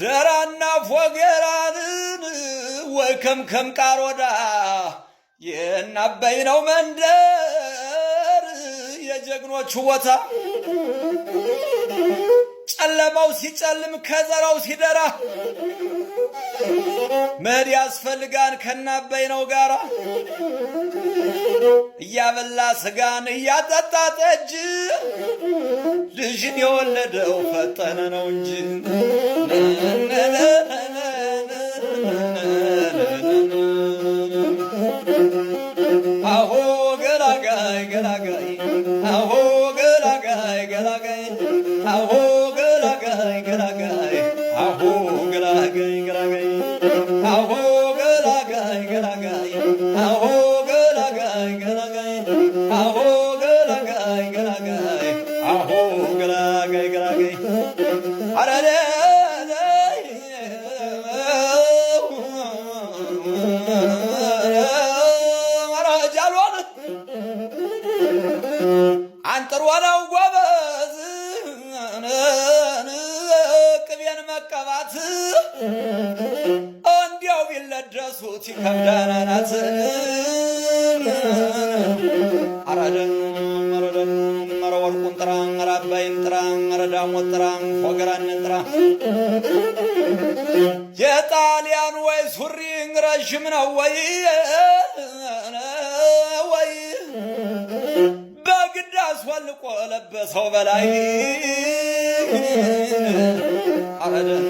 ደራና ፎገራን ወይ ከምከም ቃሮዳ የናበይ ነው መንደር የጀግኖቹ ቦታ ጨለማው ሲጨልም ከዘራው ሲደራ መድ ያስፈልጋን ከናበይ ነው ጋራ እያበላ ስጋን እያጠጣ ጠጅ ልጅን የወለደው ፈጠነ ነው እንጂ አሆ ገላጋይ ገላጋይ አሆ ገላጋይ ገላጋይ አሆ ገላጋይ ገላጋይ አሆ ገላጋይ ገላጋይ አሆ ገላጋይ ገላጋይ አሆ ገላጋይ ገላጋይ አሆ ገላጋይ ገላጋይ አሆ ገላጋይ ገላጋይ አረለ አንጥሮናው ጎበዝ ቅቤን መቀባት እንዲያው ቢለደሱት ይከብዳናናት አረደን መረደን መረወርቁን ጥራ አራባይን ጥራ አረዳሞት ጥራ ፎገራንን ጥራ የጣሊያን ወይ ሱሪ ረዥም ነው ወይ በግድ አስወልቆ ለበሰው በላይ አረደን